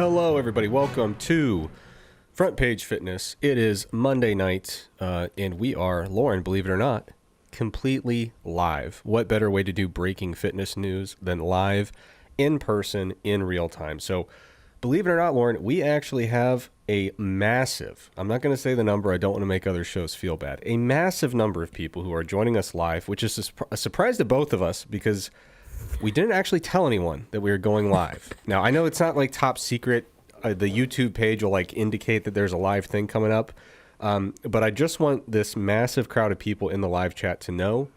Hello, everybody. Welcome to Front Page Fitness. It is Monday night, and we are, Lauren, believe it or not, completely live. What better way to do breaking fitness news than live, in person, in real time? So, believe it or not, Lauren, we actually have a massive, I'm not going to say the number, I don't want to make other shows feel bad, a massive number of people who are joining us live, which is a surprise to both of us because we didn't actually tell anyone that we were going live. Now, I know it's not like top secret. The YouTube page will like indicate that there's a live thing coming up. But I just want this massive crowd of people in the live chat to know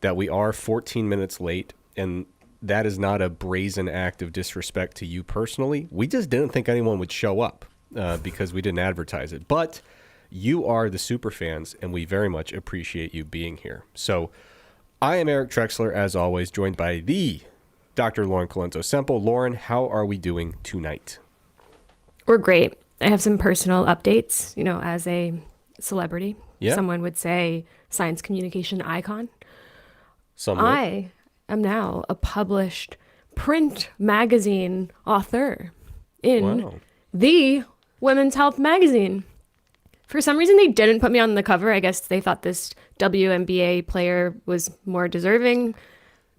that we are 14 minutes late. And that is not a brazen act of disrespect to you personally. We just didn't think anyone would show up because we didn't advertise it. But you are the super fans, and we very much appreciate you being here. So I am Eric Trexler, as always, joined by the Dr. Lauren Colenso-Semple. Lauren, how are we doing tonight? We're great. I have some personal updates, as a celebrity. Yeah. Someone would say science communication icon. Some would. I am now a published print magazine author in the Women's Health magazine. For some reason, they didn't put me on the cover. I guess they thought this WNBA player was more deserving.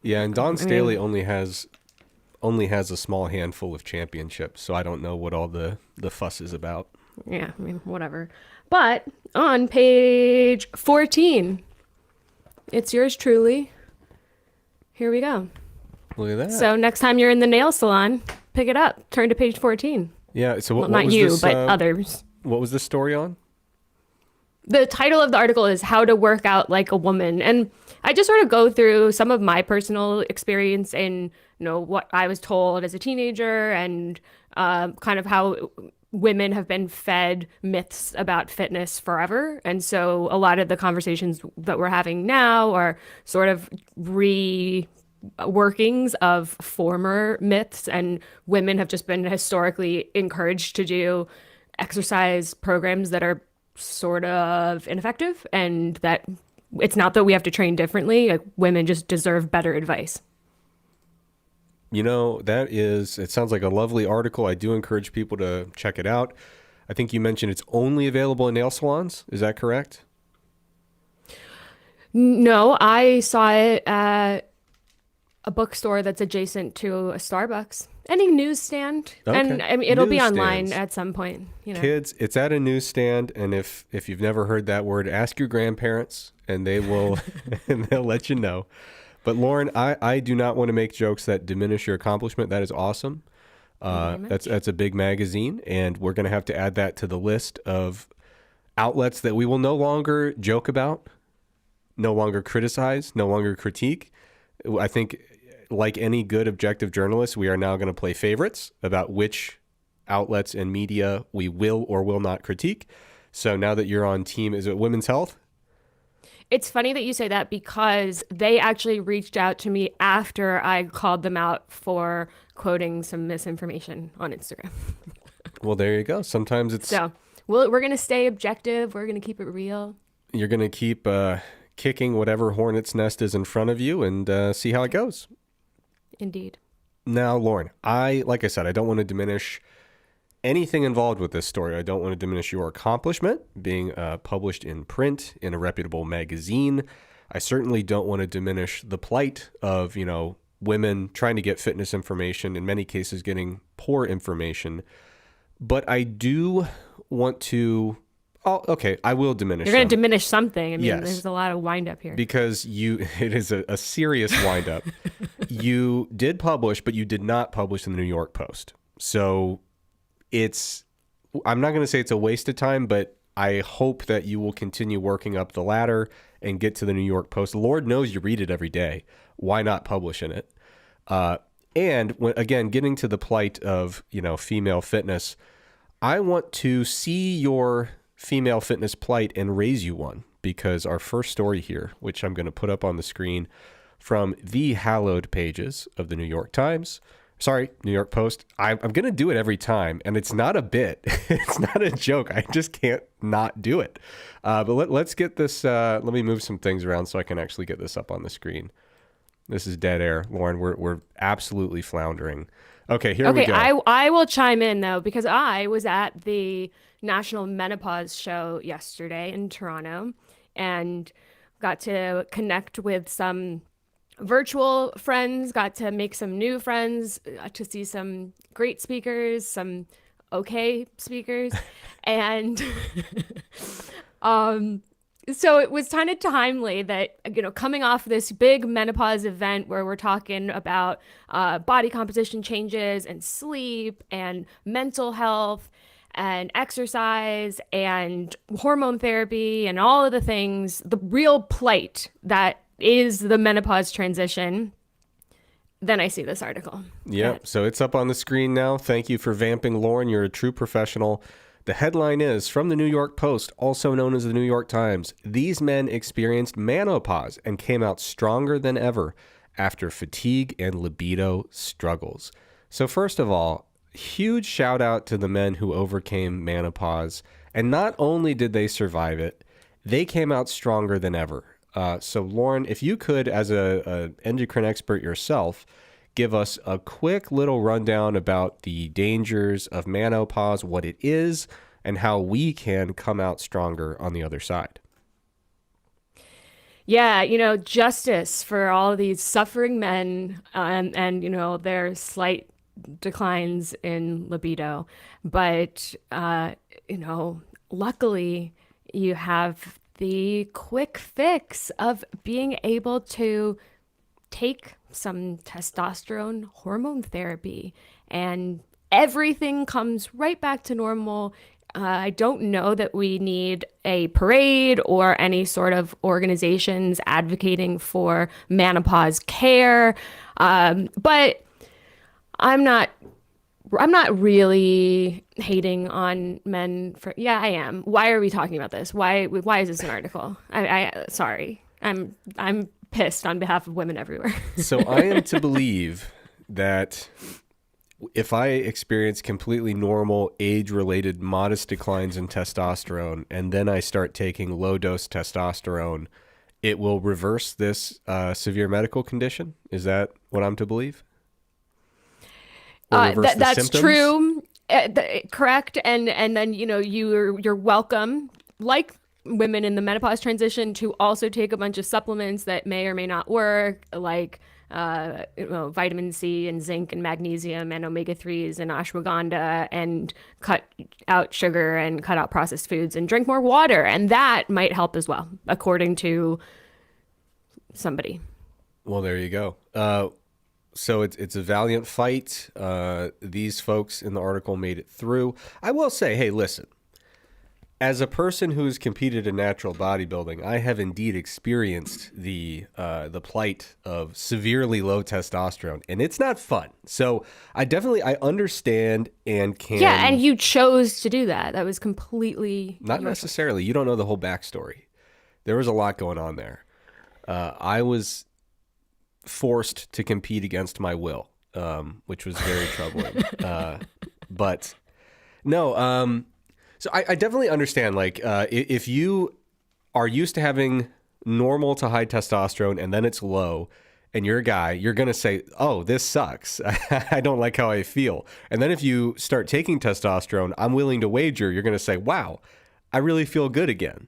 Yeah, and Dawn Staley only has a small handful of championships, so I don't know what all the fuss is about. Yeah, whatever. But on page 14, it's yours truly. Here we go. Look at that. So next time you're in the nail salon, pick it up. Turn to page 14. Yeah, so what not was you, this, but others. What was this story on? The title of the article is How to Work Out Like a Woman. And I just sort of go through some of my personal experience in, what I was told as a teenager and kind of how women have been fed myths about fitness forever. And so a lot of the conversations that we're having now are sort of reworkings of former myths, and women have just been historically encouraged to do exercise programs that are sort of ineffective, and that it's not that we have to train differently. Like, women just deserve better advice. It sounds like a lovely article. I do encourage people to check it out. I think you mentioned it's only available in nail salons. Is that correct? No, I saw it at a bookstore that's adjacent to a Starbucks. Any newsstand. Okay. And it'll be Newsstands. online at some point. Kids, it's at a newsstand, and if you've never heard that word, ask your grandparents, and they will and they'll let you know. But Lauren, I do not want to make jokes that diminish your accomplishment. That is awesome. That's a big magazine, and we're going to have to add that to the list of outlets that we will no longer joke about, no longer criticize, no longer critique. I think, like any good objective journalist, we are now going to play favorites about which outlets and media we will or will not critique. So now that you're on team, is it Women's Health? It's funny that you say that because they actually reached out to me after I called them out for quoting some misinformation on Instagram. Well, there you go. Sometimes it's... So we're going to stay objective. We're going to keep it real. You're going to keep kicking whatever hornet's nest is in front of you and see how it goes. Indeed. Now, Lauren, like I said, I don't want to diminish anything involved with this story. I don't want to diminish your accomplishment being published in print in a reputable magazine. I certainly don't want to diminish the plight of, women trying to get fitness information, in many cases getting poor information. But I do want to... Oh, okay, I will diminish You're going to them. diminish something. Yes. There's a lot of wind up here. Because it is a serious wind up. You did publish, but you did not publish in the New York Post. So I'm not going to say it's a waste of time, but I hope that you will continue working up the ladder and get to the New York Post. Lord knows you read it every day. Why not publish in it? And again, getting to the plight of, female fitness, I want to see your female fitness plight and raise you one, because our first story here, which I'm going to put up on the screen from the hallowed pages of the New York Post. I'm going to do it every time, and it's not a bit. It's not a joke. I just can't not do it. But let's get this. Let me move some things around so I can actually get this up on the screen. This is dead air, Lauren. We're absolutely floundering. Okay, here we Okay, go. I will chime in though because I was at the National Menopause Show yesterday in Toronto and got to connect with some virtual friends, got to make some new friends, got to see some great speakers, some okay speakers, and um so it was kind of timely that, coming off this big menopause event where we're talking about body composition changes and sleep and mental health and exercise and hormone therapy and all of the things, the real plight that is the menopause transition. Then I see this article. Yep. So it's up on the screen now. Thank you for vamping, Lauren. You're a true professional. The headline is from the New York Post, also known as the New York Times. These men experienced man-opause and came out stronger than ever after fatigue and libido struggles. So first of all, huge shout out to the men who overcame menopause. And not only did they survive it, they came out stronger than ever. So Lauren, if you could, as a endocrine expert yourself, give us a quick little rundown about the dangers of menopause, what it is, and how we can come out stronger on the other side. Yeah, justice for all of these suffering men and their slight declines in libido. But, luckily you have the quick fix of being able to take some testosterone hormone therapy and everything comes right back to normal. I don't know that we need a parade or any sort of organizations advocating for menopause care. But I'm not really hating on men for, yeah, I am. Why are we talking about this? Why is this an article? Sorry. I'm pissed on behalf of women everywhere. So I am to believe that if I experience completely normal age-related modest declines in testosterone and then I start taking low-dose testosterone, it will reverse this severe medical condition? Is that what I'm to believe? That's symptoms? true. Correct. And then, you're welcome, like women in the menopause transition, to also take a bunch of supplements that may or may not work, like vitamin C and zinc and magnesium and omega-3s and ashwagandha, and cut out sugar and cut out processed foods and drink more water. And that might help as well, according to somebody. Well, there you go. So it's a valiant fight. These folks in the article made it through. I will say, hey, listen. As a person who's competed in natural bodybuilding, I have indeed experienced the plight of severely low testosterone, and it's not fun. So I understand and can. Yeah, and you chose to do that. That was completely not necessarily. You don't know the whole backstory. There was a lot going on there. I was forced to compete against my will, which was very troubling. But no. So I definitely understand, like, if you are used to having normal to high testosterone and then it's low and you're a guy, you're going to say, oh, this sucks. I don't like how I feel. And then if you start taking testosterone, I'm willing to wager you're going to say, wow, I really feel good again.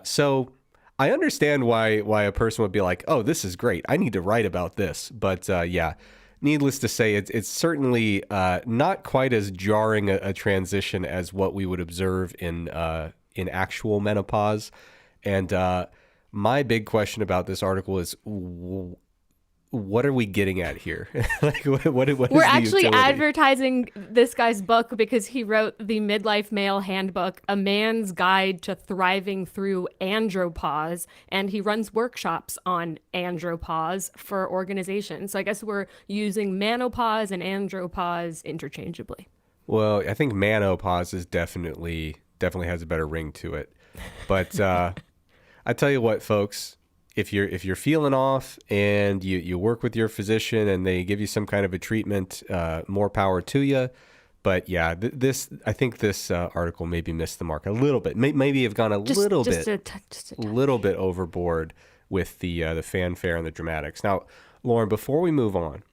So I understand why a person would be like, oh, this is great. I need to write about this. But yeah. Needless to say, it's certainly not quite as jarring a transition as what we would observe in actual menopause. And my big question about this article is, what are we getting at here? Like, what is We're the actually utility? advertising this guy's book because he wrote the Midlife Male Handbook, A Man's Guide to Thriving Through Andropause, and he runs workshops on andropause for organizations. So I guess we're using menopause and andropause interchangeably. Well, I think man-opause is definitely has a better ring to it. But I tell you what, folks. If you're feeling off and you work with your physician and they give you some kind of a treatment, more power to you. But yeah, I think this article maybe missed the mark a little bit. Maybe have gone a little bit overboard with the fanfare and the dramatics. Now, Lauren, before we move on,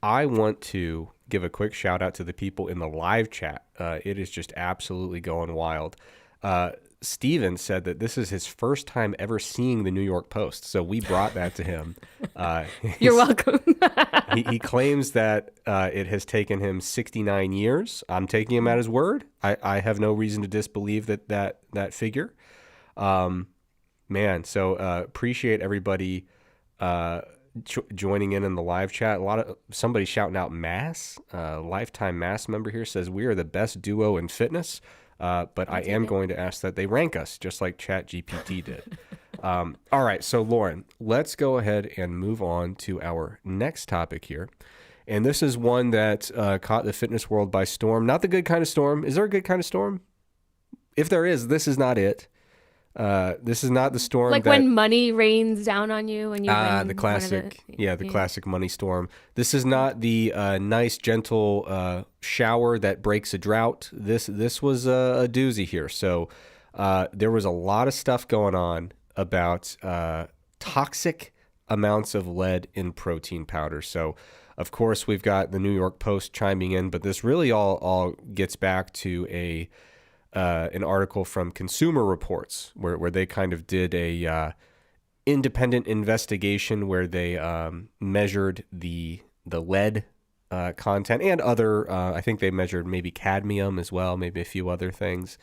I want to give a quick shout out to the people in the live chat. It is just absolutely going wild. Steven said that this is his first time ever seeing the New York Post, so we brought that to him. You're welcome. He claims that it has taken him 69 years. I'm taking him at his word. I have no reason to disbelieve that figure. So appreciate everybody joining in the live chat. Somebody shouting out Mass, lifetime Mass member here says we are the best duo in fitness. But I am going to ask that they rank us just like ChatGPT did. All right. So Lauren, let's go ahead and move on to our next topic here. And this is one that caught the fitness world by storm. Not the good kind of storm. Is there a good kind of storm? If there is, this is not it. This is not the storm like when money rains down on you and you win the classic, classic money storm. This is not the nice, gentle shower that breaks a drought. This was a doozy here. So there was a lot of stuff going on about toxic amounts of lead in protein powder. So, of course, we've got the New York Post chiming in, but this really all gets back to an article from Consumer Reports where they kind of did a independent investigation where they measured the lead content and other, I think they measured maybe cadmium as well, maybe a few other things.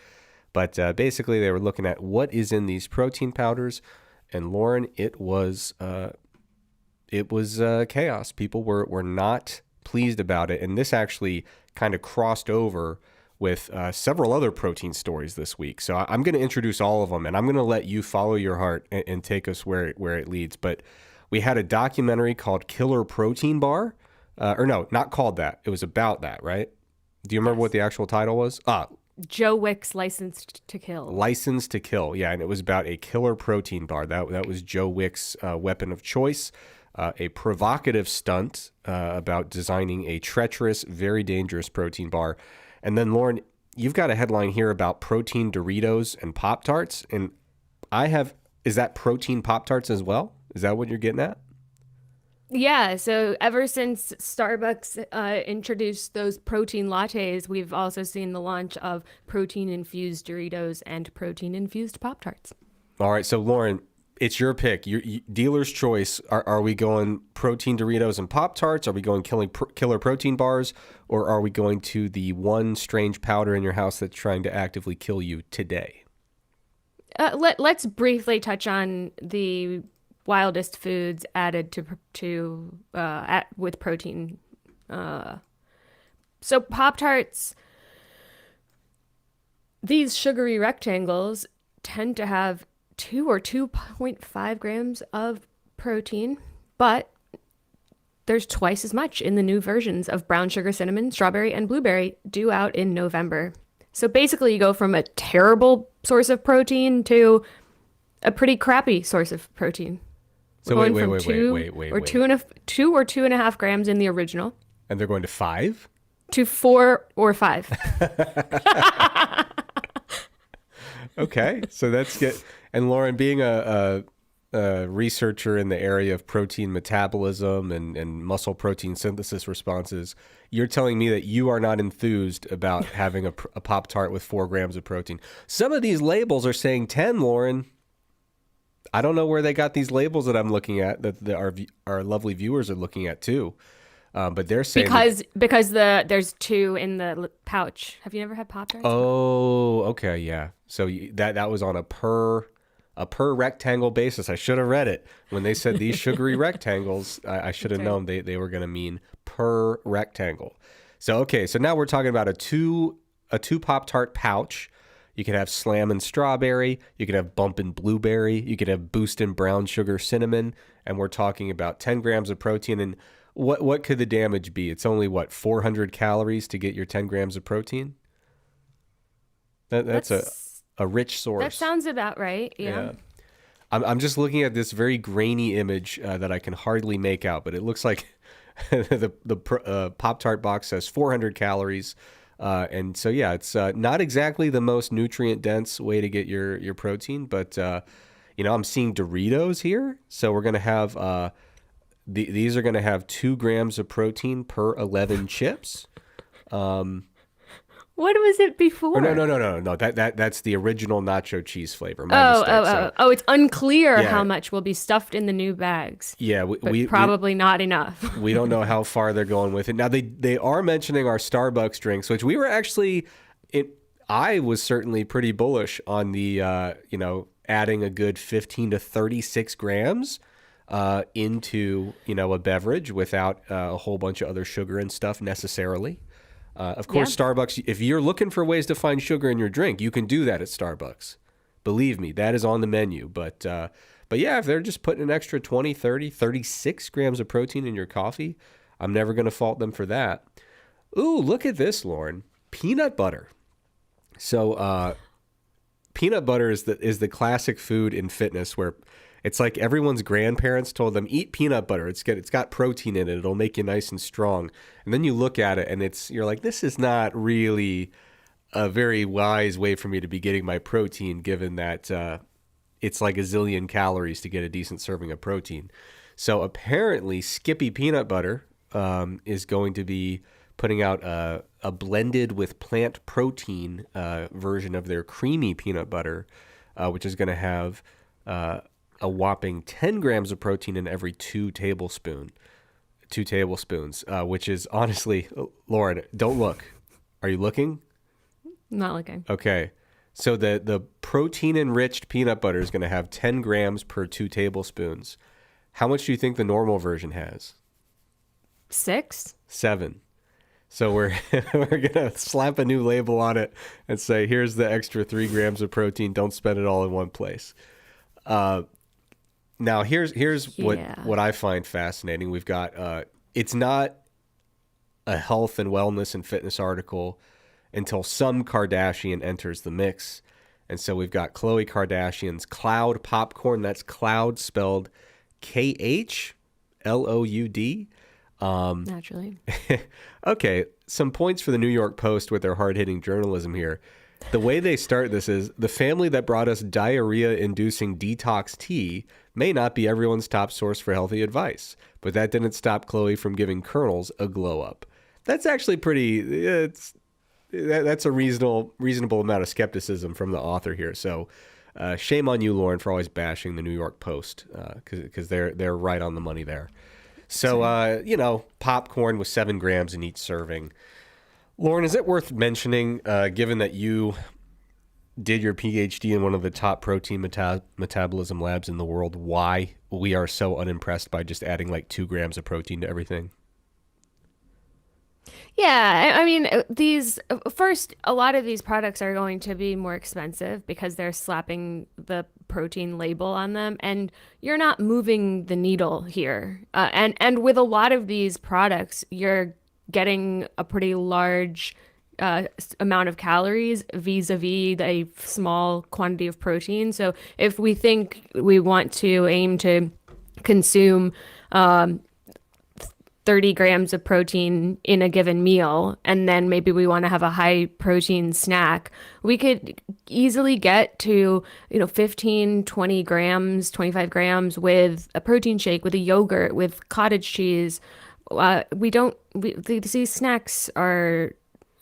But basically they were looking at what is in these protein powders. And Lauren, it was chaos. People were not pleased about it. And this actually kind of crossed over with several other protein stories this week. So I'm going to introduce all of them, and I'm going to let you follow your heart and take us where it leads. But we had a documentary called Killer Protein Bar. Or no, not called that. It was about that, right? Do you remember what the actual title was? Joe Wick's Licensed to Kill. Licensed to Kill, yeah. And it was about a killer protein bar. That was Joe Wick's weapon of choice. A provocative stunt about designing a treacherous, very dangerous protein bar. And then, Lauren, you've got a headline here about protein Doritos and Pop-Tarts. And is that protein Pop-Tarts as well? Is that what you're getting at? Yeah, so ever since Starbucks introduced those protein lattes, we've also seen the launch of protein-infused Doritos and protein-infused Pop-Tarts. All right, so Lauren, it's your pick. Dealer's choice. Are we going protein Doritos and Pop-Tarts? Are we going killer protein bars? Or are we going to the one strange powder in your house that's trying to actively kill you today? Let's briefly touch on the wildest foods added with protein. So Pop-Tarts, these sugary rectangles tend to have 2 or 2.5 grams of protein, but there's twice as much in the new versions of brown sugar, cinnamon, strawberry, and blueberry due out in November. So basically you go from a terrible source of protein to a pretty crappy source of protein. So wait. 2 or 2.5 grams in the original. And they're going to 5? To 4 or 5. Okay, so that's good. And Lauren, being a researcher in the area of protein metabolism and muscle protein synthesis responses, you're telling me that you are not enthused about having a Pop-Tart with 4 grams of protein. Some of these labels are saying 10, Lauren. I don't know where they got these labels that I'm looking at, that our lovely viewers are looking at too. But they're saying because there's 2 in the pouch. Have you never had Pop-Tarts? Oh, okay, yeah. So that was on a per rectangle basis. I should have read it when they said these sugary rectangles. I should have known they were going to mean per rectangle. So okay, so now we're talking about a two Pop-Tart pouch. You could have Slam and Strawberry. You could have Bumpin' Blueberry. You could have Boostin' Brown Sugar Cinnamon. And we're talking about 10 grams of protein. And what could the damage be? It's only, 400 calories to get your 10 grams of protein? That's a rich source. That sounds about right, yeah. I'm just looking at this very grainy image that I can hardly make out, but it looks like the Pop-Tart box says 400 calories. And so, yeah, it's not exactly the most nutrient-dense way to get your protein, but, I'm seeing Doritos here. So we're going to have These are going to have 2 grams of protein per 11 chips. What was it before? Or no. That's the original nacho cheese flavor. My mistake. So, It's unclear yeah, how much will be stuffed in the new bags. yeah, But probably not enough. we don't know how far they're going with it. Now they are mentioning our Starbucks drinks, which we were actually I was certainly pretty bullish on the adding a good 15 to 36 grams into a beverage without a whole bunch of other sugar and stuff necessarily. Of course, yeah. Starbucks, if you're looking for ways to find sugar in your drink, you can do that at Starbucks. Believe me, that is on the menu. But yeah, if they're just putting an extra 20, 30, 36 grams of protein in your coffee, I'm never going to fault them for that. Ooh, look at this, Lauren. Peanut butter. So peanut butter is the classic food in fitness where it's like everyone's grandparents told them, eat peanut butter. It's got protein in it. It'll make you nice and strong. And then you look at it and you're like, this is not really a very wise way for me to be getting my protein, given that it's like a zillion calories to get a decent serving of protein. So apparently Skippy Peanut Butter is going to be putting out a blended with plant protein version of their creamy peanut butter, which is going to have a whopping 10 grams of protein in every 2 tablespoons, which is honestly, Lauren, don't look. Are you looking? Not looking. Okay. So the protein-enriched peanut butter is going to have 10 grams per 2 tablespoons. How much do you think the normal version has? 6? 7. So we're gonna slap a new label on it and say, here's the extra 3 grams of protein. Don't spend it all in one place. Now here's what I find fascinating. We've got it's not a health and wellness and fitness article until some Kardashian enters the mix. And so we've got Khloe Kardashian's Cloud Popcorn. That's Cloud spelled KHLOUD. Naturally. Okay, some points for the New York Post with their hard-hitting journalism here. The way they start this is, the family that brought us diarrhea-inducing detox tea may not be everyone's top source for healthy advice, but that didn't stop Khloe from giving Colonels a glow-up. That's actually that's a reasonable amount of skepticism from the author here. So shame on you, Lauren, for always bashing the New York Post, because they're right on the money there. So, popcorn with 7 grams in each serving. Lauren, is it worth mentioning, given that you did your PhD in one of the top protein metabolism labs in the world, why we are so unimpressed by just adding like 2 grams of protein to everything? Yeah, I mean, a lot of these products are going to be more expensive because they're slapping the protein label on them, and you're not moving the needle here. And with a lot of these products, you're getting a pretty large amount of calories vis-a-vis a small quantity of protein. So if we think we want to aim to consume 30 grams of protein in a given meal, and then maybe we want to have a high protein snack, we could easily get to 15, 20 grams, 25 grams with a protein shake, with a yogurt, with cottage cheese. These snacks are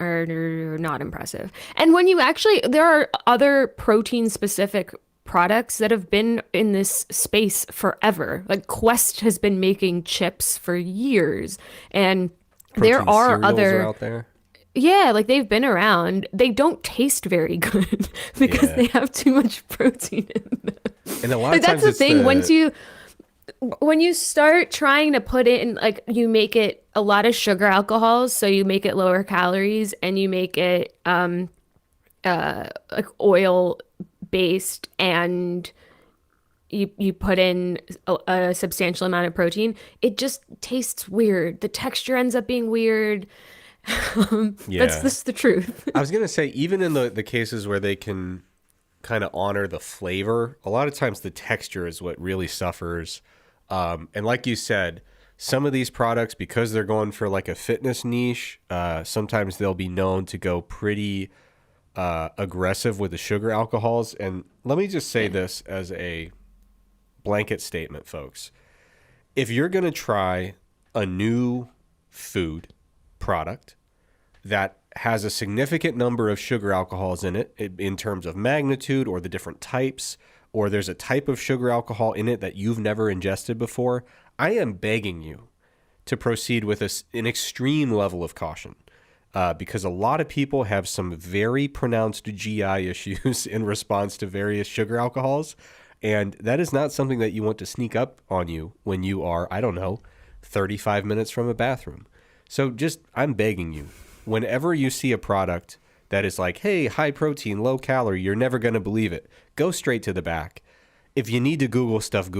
not impressive. And when you there are other protein specific products that have been in this space forever. Like Quest has been making chips for years, and Protein there are other out there. Yeah, like they've been around. They don't taste very good because they have too much protein in them. And a lot of times that's the thing. When you start trying to put it in, like, you make it a lot of sugar alcohols, so you make it lower calories, and you make it like oil based, and you put in a substantial amount of protein, it just tastes weird. The texture ends up being weird. That's just the truth. I was gonna say, even in the cases where they can kind of honor the flavor, a lot of times the texture is what really suffers. And like you said, some of these products, because they're going for like a fitness niche, sometimes they'll be known to go pretty aggressive with the sugar alcohols. And let me just say this as a blanket statement, folks. if you're going to try a new food product that has a significant number of sugar alcohols in it in terms of magnitude or the different types, or there's a type of sugar alcohol in it that you've never ingested before, I am begging you to proceed with an extreme level of caution. Because a lot of people have some very pronounced GI issues in response to various sugar alcohols. And that is not something that you want to sneak up on you when you are, I don't know, 35 minutes from a bathroom. So I'm begging you, whenever you see a product that is like, hey, high protein, low calorie, you're never going to believe it, go straight to the back. If you need to Google stuff,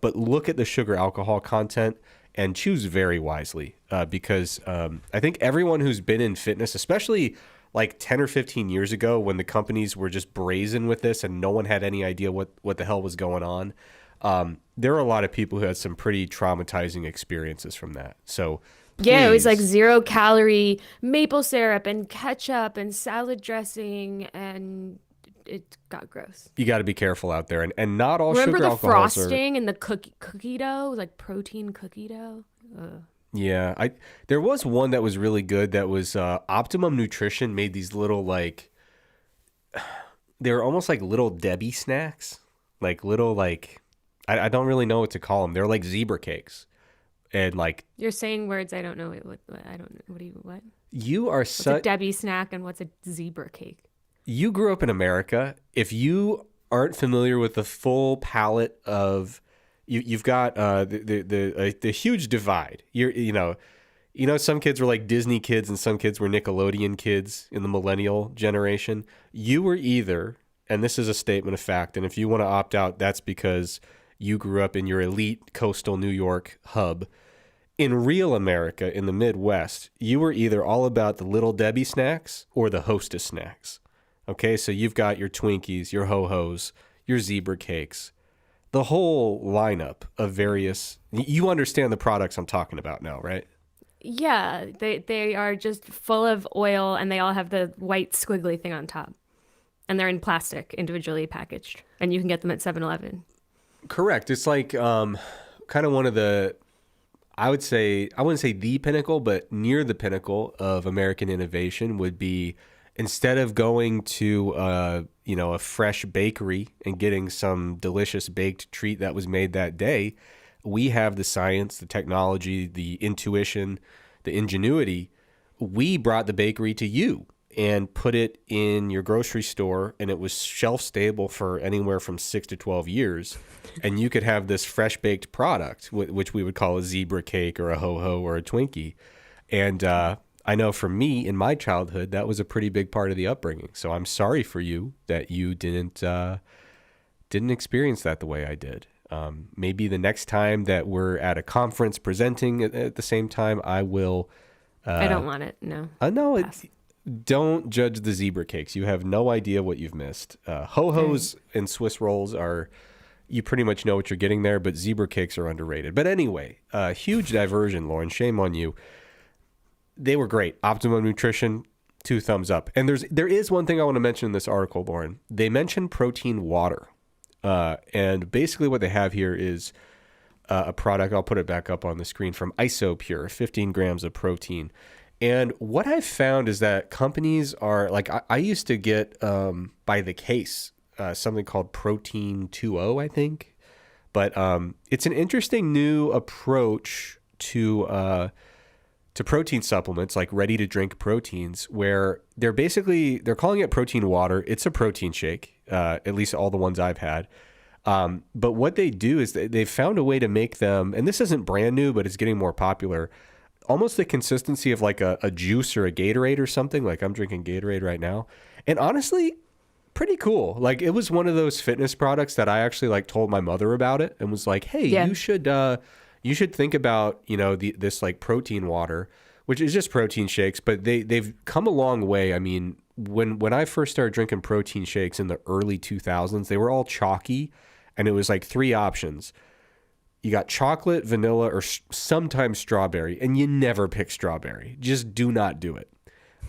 but look at the sugar alcohol content and choose very wisely, because I think everyone who's been in fitness, especially like 10 or 15 years ago when the companies were just brazen with this and no one had any idea what the hell was going on, there are a lot of people who had some pretty traumatizing experiences from that. So yeah, it was like please, 0-calorie maple syrup and ketchup and salad dressing, and it got gross. you got to be careful out there. And not all Remember sugar the alcohols frosting and the cookie dough, like protein cookie dough? Ugh. Yeah, there was one that was really good that was Optimum Nutrition made these little they were almost like little Debbie snacks, like little I don't really know what to call them. They're like zebra cakes, and like You're saying words I don't know. What I don't know. What? you are What's a Debbie snack and what's a zebra cake? you grew up in America. If you aren't familiar with the full palette of you've got the huge divide. Some kids were like Disney kids and some kids were Nickelodeon kids in the millennial generation. You were either, and this is a statement of fact, and if you want to opt out, that's because you grew up in your elite coastal New York hub. In real America, in the Midwest, you were either all about the Little Debbie snacks or the Hostess snacks. Okay, so you've got your Twinkies, your Ho-Hos, your zebra cakes, the whole lineup of various. You understand the products I'm talking about now, right? Yeah, they are just full of oil and they all have the white squiggly thing on top. And they're in plastic, individually packaged. And you can get them at 7-Eleven. Correct. It's like kind of one of the, I wouldn't say the pinnacle, but near the pinnacle of American innovation would be instead of going to a fresh bakery and getting some delicious baked treat that was made that day, we have the science, the technology, the intuition, the ingenuity. We brought the bakery to you and put it in your grocery store, and it was shelf stable for anywhere from 6 to 12 years. And you could have this fresh baked product, which we would call a zebra cake or a ho-ho or a Twinkie. And I know for me in my childhood, that was a pretty big part of the upbringing. So I'm sorry for you that you didn't experience that the way I did. Maybe the next time that we're at a conference presenting at the same time, I will. I don't want it. No. No, don't judge the zebra cakes. You have no idea what you've missed. Ho-Hos and Swiss rolls you pretty much know what you're getting there, but zebra cakes are underrated. But anyway, huge diversion, Lauren. Shame on you. They were great. Optimum Nutrition, 2 thumbs up. And there is one thing I want to mention in this article, Lauren. They mentioned protein water. And basically what they have here is a product, I'll put it back up on the screen, from IsoPure, 15 grams of protein. And what I've found is that companies are, like, I used to get by the case something called Protein 2.0, I think. But it's an interesting new approach to protein supplements, like ready-to-drink proteins, where they're calling it protein water. It's a protein shake, at least all the ones I've had. But what they do is they've found a way to make them, and this isn't brand new, but it's getting more popular, almost the consistency of like a juice or a Gatorade or something. Like I'm drinking Gatorade right now. And honestly, pretty cool. Like it was one of those fitness products that I actually like told my mother about it and was like, hey, you should think about, this like protein water, which is just protein shakes, but they've come a long way. I mean, when I first started drinking protein shakes in the early 2000s, they were all chalky, and it was like 3 options. You got chocolate, vanilla, or sometimes strawberry, and you never pick strawberry. Just do not do it.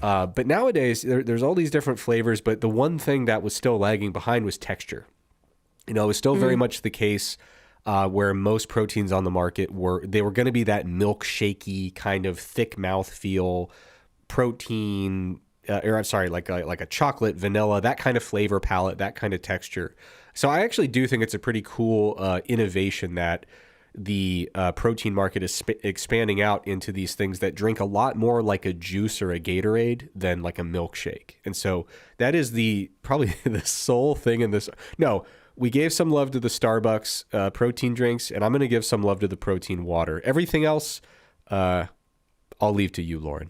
But nowadays, there's all these different flavors, but the one thing that was still lagging behind was texture. It was still very much the case where most proteins on the market were going to be that milkshakey kind of thick mouth feel protein, or I'm sorry, like a chocolate, vanilla, that kind of flavor palette, that kind of texture. So I actually do think it's a pretty cool innovation that the protein market is expanding out into these things that drink a lot more like a juice or a Gatorade than like a milkshake. And so that is the probably the sole thing in this. No, we gave some love to the Starbucks protein drinks, and I'm going to give some love to the protein water. Everything else, I'll leave to you, Lauren.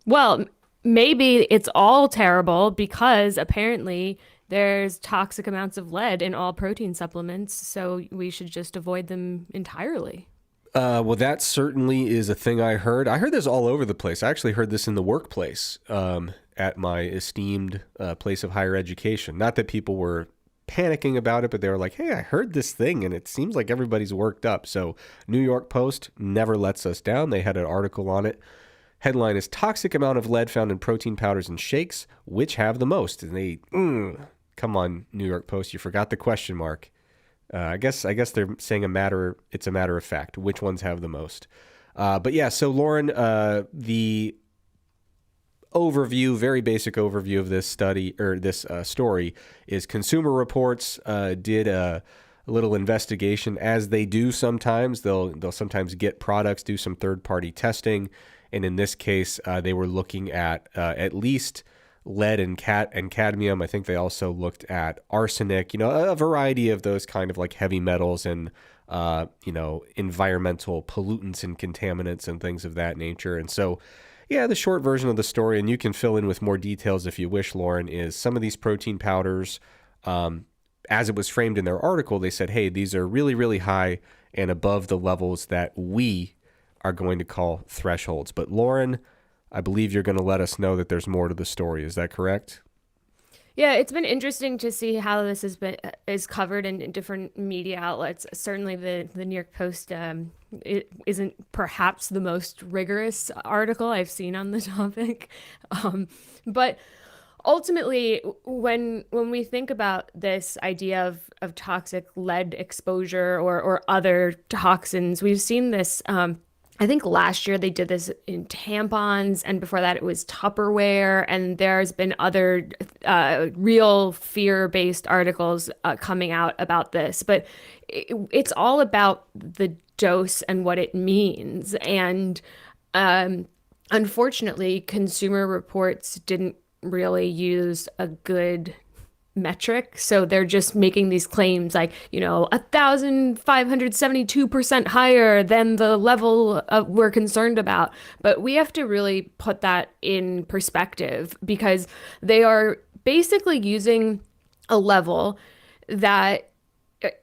Well, maybe it's all terrible because apparently there's toxic amounts of lead in all protein supplements, so we should just avoid them entirely. Well, that certainly is a thing I heard. I heard this all over the place. I actually heard this in the workplace at my esteemed place of higher education. Not that people were panicking about it, but they were like, hey, I heard this thing and it seems like everybody's worked up. So New York Post never lets us down. They had an article on it. Headline is toxic amount of lead found in protein powders and shakes, which have the most. And they, come on, New York Post, you forgot the question mark. I guess they're saying it's a matter of fact. Which ones have the most? But yeah, so Lauren, the overview, very basic overview of this study or this story is Consumer Reports did a little investigation, as they do sometimes. They'll sometimes get products, do some third-party testing, and in this case, they were looking at least lead and cadmium. I think they also looked at arsenic, a variety of those kind of like heavy metals and, environmental pollutants and contaminants and things of that nature. And so, yeah, the short version of the story, and you can fill in with more details if you wish, Lauren, is some of these protein powders, as it was framed in their article, they said, hey, these are really, really high and above the levels that we are going to call thresholds. But Lauren, I believe you're going to let us know that there's more to the story. Is that correct? Yeah, it's been interesting to see how this is covered in different media outlets. Certainly, the New York Post it isn't perhaps the most rigorous article I've seen on the topic, but ultimately, when we think about this idea of toxic lead exposure or other toxins, we've seen this. I think last year they did this in tampons, and before that it was Tupperware. And there's been other real fear-based articles coming out about this. But it's all about the dose and what it means. And unfortunately, Consumer Reports didn't really use a good metric. So they're just making these claims like, 1,572% higher than the level we're concerned about. But we have to really put that in perspective because they are basically using a level that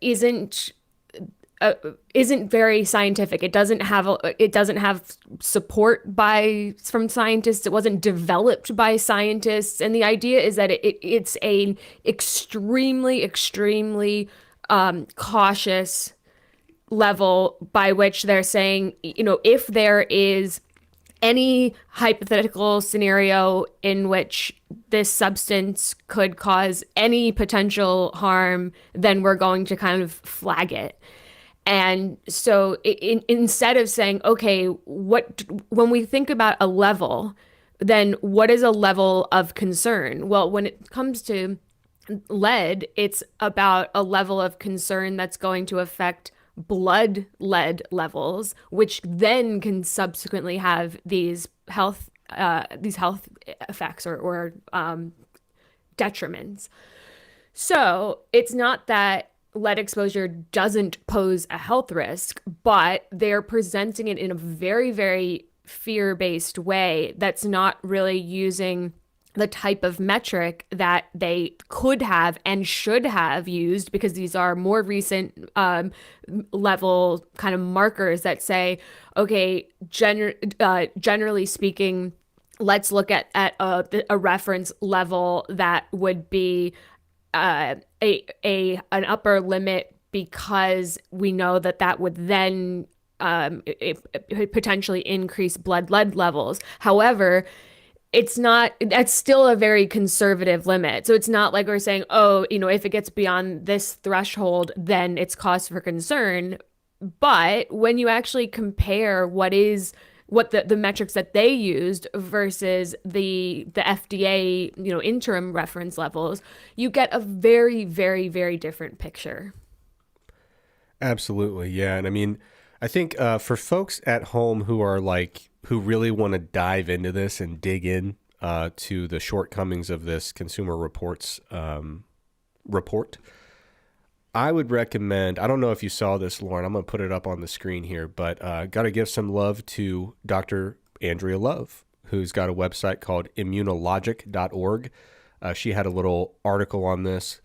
isn't isn't very scientific. It doesn't have support from scientists. It wasn't developed by scientists. And the idea is that it's an extremely cautious level by which they're saying, if there is any hypothetical scenario in which this substance could cause any potential harm, then we're going to kind of flag it. And so instead of saying, okay, when we think about a level, then what is a level of concern? Well, when it comes to lead, it's about a level of concern that's going to affect blood lead levels, which then can subsequently have these health effects or detriments. So it's not that lead exposure doesn't pose a health risk, but they're presenting it in a very, very fear-based way that's not really using the type of metric that they could have and should have used, because these are more recent level kind of markers that say, okay, generally speaking, let's look at a reference level that would be an upper limit, because we know that would then potentially increase blood lead levels. However, it's not, that's still a very conservative limit. So it's not like we're saying, oh, if it gets beyond this threshold, then it's cause for concern. But when you actually compare what the metrics that they used versus the FDA, interim reference levels, you get a very, very, very different picture. Absolutely, yeah. And I mean, I think for folks at home who really want to dive into this and dig in to the shortcomings of this Consumer Reports report, I would recommend. I don't know if you saw this, Lauren. I'm going to put it up on the screen here, but got to give some love to Dr. Andrea Love, who's got a website called immunologic.org. She had a little article on this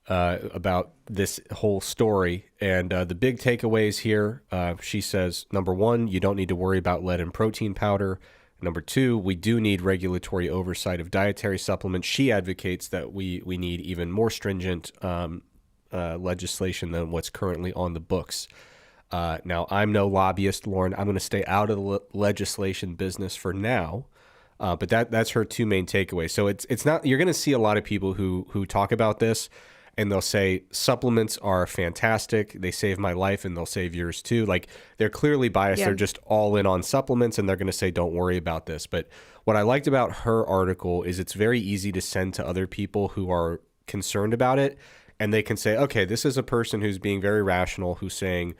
about this whole story. And the big takeaways here, she says, number one, you don't need to worry about lead in protein powder. Number two, we do need regulatory oversight of dietary supplements. She advocates that we need even more stringent legislation than what's currently on the books. Now, I'm no lobbyist, Lauren. I'm going to stay out of the legislation business for now. But that's her two main takeaways. So it's not, you're going to see a lot of people who talk about this, and they'll say supplements are fantastic. They save my life, and they'll save yours too. Like, they're clearly biased. Yeah. They're just all in on supplements, and they're going to say, don't worry about this. But what I liked about her article is it's very easy to send to other people who are concerned about it. And they can say, okay, this is a person who's being very rational, who's saying,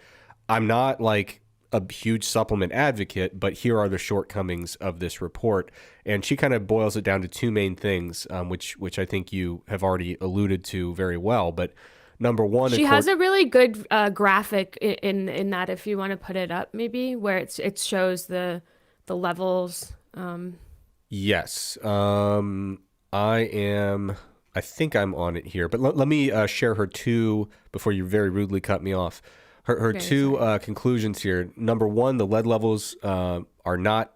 I'm not like a huge supplement advocate, but here are the shortcomings of this report. And she kind of boils it down to two main things, which I think you have already alluded to very well. But number one, She has a really good graphic in that, if you want to put it up, maybe, where it shows the levels. yes, I think I'm on it here, but let me share her two before you very rudely cut me off. Her Okay, two sorry. conclusions here. Number one, the lead levels are not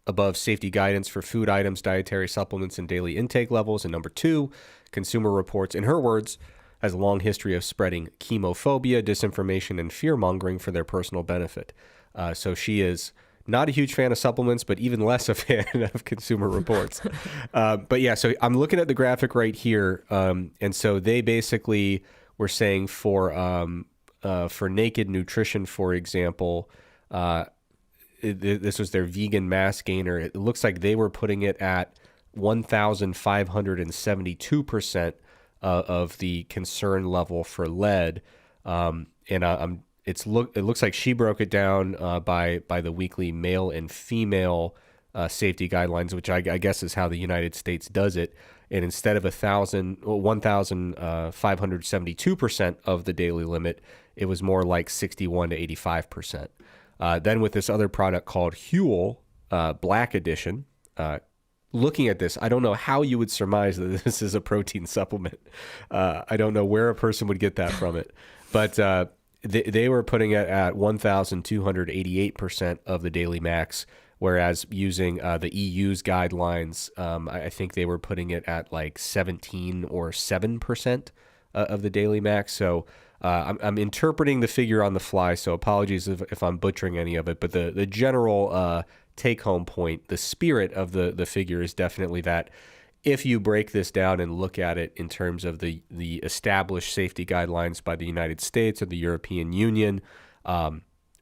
above safety guidance for food items, dietary supplements, and daily intake levels. And number two, Consumer Reports, in her words, has a long history of spreading chemophobia, disinformation, and fear mongering for their personal benefit. So she is not a huge fan of supplements, but even less a fan of Consumer Reports. But yeah, so I'm looking at the graphic right here, and so they basically were saying for naked nutrition, for example, this was their vegan mass gainer. It looks like they were putting it at 1,572% of the concern level for lead. It looks like she broke it down by the weekly male and female safety guidelines, which I guess is how the United States does it. And instead of 1,572% of the daily limit, it was more like 61 to 85%. Then with this other product called Huel Black Edition, looking at this, I don't know how you would surmise that this is a protein supplement. I don't know where a person would get that from it. But they were putting it at 1,288% of the daily max, whereas using the EU's guidelines, I think they were putting it at like 17 or 7% of the daily max. So I'm interpreting the figure on the fly, so apologies if I'm butchering any of it. But the general take-home point, the spirit of the figure is definitely that if you break this down and look at it in terms of the established safety guidelines by the United States or the European Union,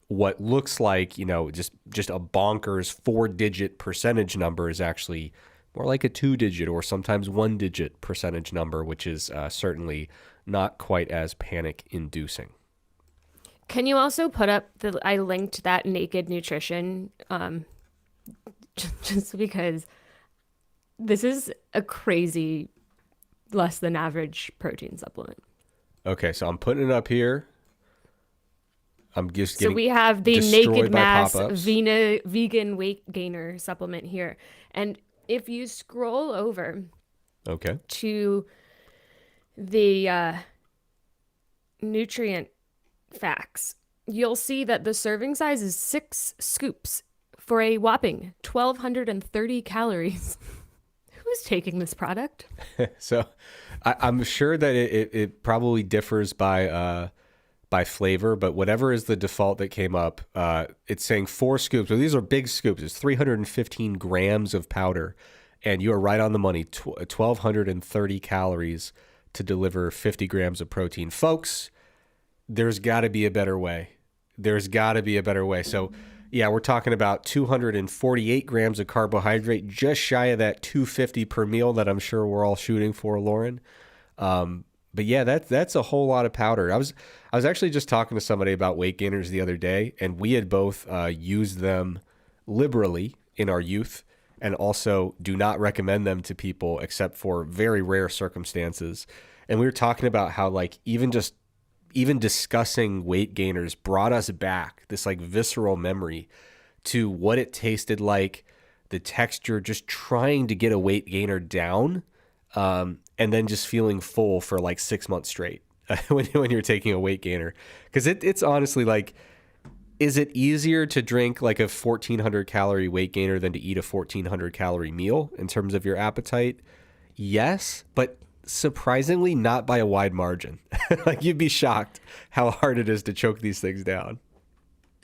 what looks like, just a bonkers 4-digit percentage number is actually more like a 2-digit or sometimes 1-digit percentage number, which is certainly not quite as panic-inducing. Can you also put up I linked that naked nutrition, just because this is a crazy less than average protein supplement. Okay, so I'm putting it up here. I'm just So getting we have the destroyed Naked by Mass pop-ups. vegan weight gainer supplement here. And if you scroll over Okay. to the nutrient facts, you'll see that the serving size is 6 scoops for a whopping 1,230 calories. Who's taking this product? So I'm sure that it probably differs by flavor, but whatever is the default that came up, it's saying 4 scoops. So these are big scoops. It's 315 grams of powder. And you are right on the money. 1,230 calories to deliver 50 grams of protein. Folks, there's got to be a better way. There's got to be a better way. So, yeah, we're talking about 248 grams of carbohydrate, just shy of that 250 per meal that I'm sure we're all shooting for, Lauren. But yeah, that's a whole lot of powder. I was actually just talking to somebody about weight gainers the other day, and we had both used them liberally in our youth, and also do not recommend them to people except for very rare circumstances. And we were talking about how like even discussing weight gainers brought us back this like visceral memory to what it tasted like, the texture, just trying to get a weight gainer down. And then just feeling full for like 6 months straight when you're taking a weight gainer. Because it's honestly like, is it easier to drink like a 1,400 calorie weight gainer than to eat a 1,400 calorie meal in terms of your appetite? Yes, but surprisingly not by a wide margin. Like you'd be shocked how hard it is to choke these things down.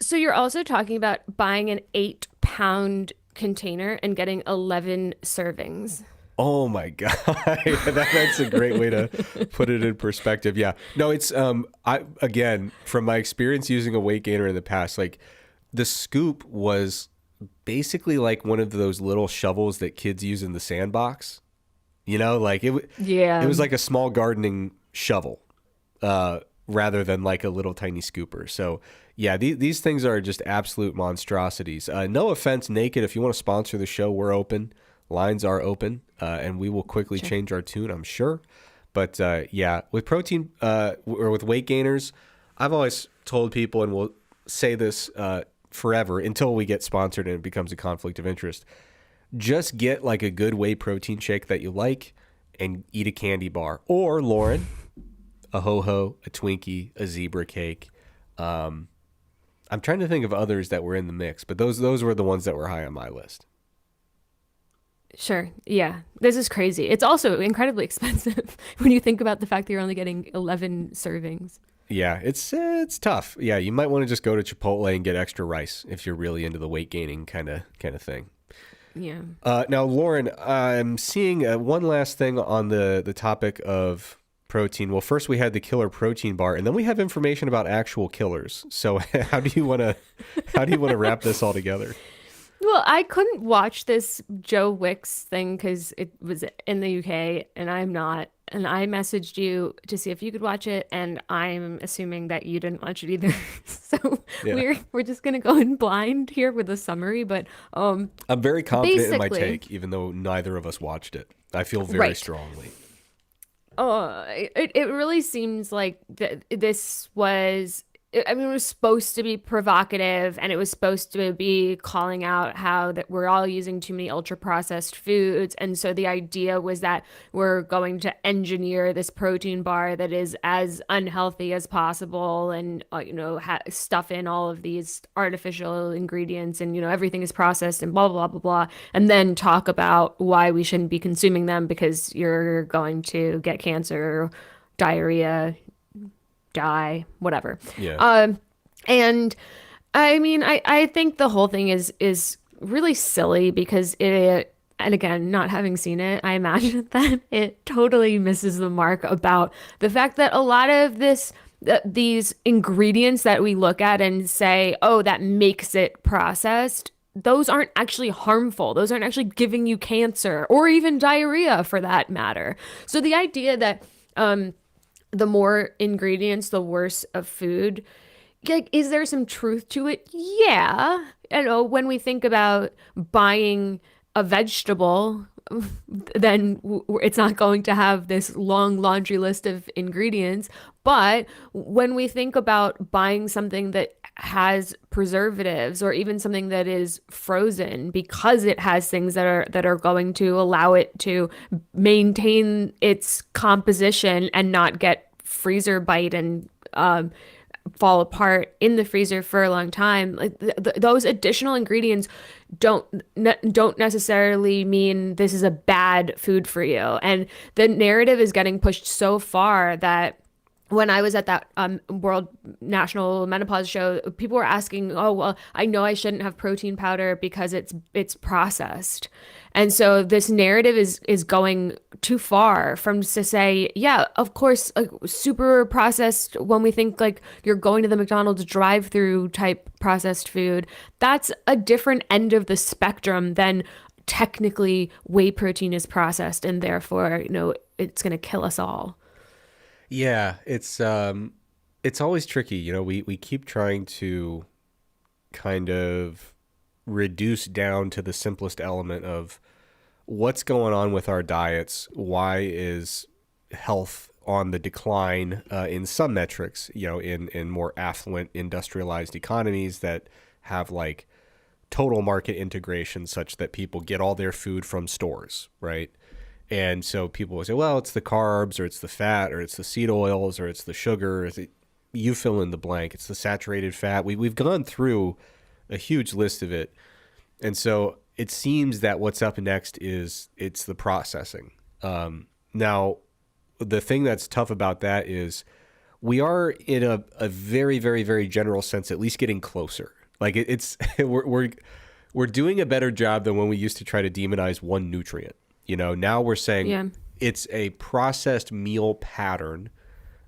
So you're also talking about buying an 8-pound container and getting 11 servings. Oh my God. That's a great way to put it in perspective. Yeah. No, it's again, from my experience using a weight gainer in the past, like the scoop was basically like one of those little shovels that kids use in the sandbox. You know, like it was like a small gardening shovel, rather than like a little tiny scooper. So yeah, these things are just absolute monstrosities. No offense, Naked. If you want to sponsor the show, we're open. Lines are open, and we will quickly change our tune, I'm sure. But yeah, with protein or with weight gainers, I've always told people, and we'll say this forever until we get sponsored and it becomes a conflict of interest. Just get like a good whey protein shake that you like and eat a candy bar. Or, Lauren, a Ho-Ho, a Twinkie, a zebra cake. I'm trying to think of others that were in the mix, but those were the ones that were high on my list. Sure. Yeah. This is crazy. It's also incredibly expensive when you think about the fact that you're only getting 11 servings. Yeah, it's tough. Yeah, you might want to just go to Chipotle and get extra rice if you're really into the weight gaining kind of thing. Yeah. Now, Lauren, I'm seeing one last thing on the topic of protein. Well, first we had the killer protein bar, and then we have information about actual killers. So how do you want to wrap this all together? Well, I couldn't watch this Joe Wicks thing because it was in the UK and I'm not. And I messaged you to see if you could watch it, and I'm assuming that you didn't watch it either. So Yeah. we're just gonna go in blind here with a summary. But I'm very confident in my basically, take, even though neither of us watched it. I feel very right. strongly. It really seems like this was. I mean, it was supposed to be provocative, and it was supposed to be calling out how that we're all using too many ultra processed foods. And so the idea was that we're going to engineer this protein bar that is as unhealthy as possible, and stuff in all of these artificial ingredients, and everything is processed and blah blah blah blah, and then talk about why we shouldn't be consuming them because you're going to get cancer, diarrhea, die, whatever. Yeah. And I mean, I think the whole thing is really silly because and again, not having seen it, I imagine that it totally misses the mark about the fact that a lot of these ingredients that we look at and say, oh, that makes it processed, those aren't actually harmful. Those aren't actually giving you cancer or even diarrhea for that matter. So the idea that the more ingredients, the worse of food. Like, is there some truth to it? Yeah. When we think about buying a vegetable, then it's not going to have this long laundry list of ingredients. But when we think about buying something that has preservatives, or even something that is frozen because it has things that are going to allow it to maintain its composition and not get freezer bite and fall apart in the freezer for a long time, like those additional ingredients don't necessarily mean this is a bad food for you. And the narrative is getting pushed so far that when I was at that World National Menopause show, people were asking, "Oh, well, I know I shouldn't have protein powder because it's processed," and so this narrative is going too far from to say, "Yeah, of course, like super processed." When we think like you're going to the McDonald's drive-through type processed food, that's a different end of the spectrum than technically whey protein is processed and therefore, it's going to kill us all. Yeah, it's always tricky. We keep trying to kind of reduce down to the simplest element of what's going on with our diets. Why is health on the decline in some metrics, in more affluent industrialized economies that have like total market integration such that people get all their food from stores, right? And so people will say, well, it's the carbs or it's the fat or it's the seed oils or it's the sugar. You fill in the blank. It's the saturated fat. We've gone through a huge list of it. And so it seems that what's up next is it's the processing. Now, the thing that's tough about that is we are in a very, very, very general sense, at least getting closer. Like it's we're doing a better job than when we used to try to demonize one nutrient. Now we're saying Yeah. it's a processed meal pattern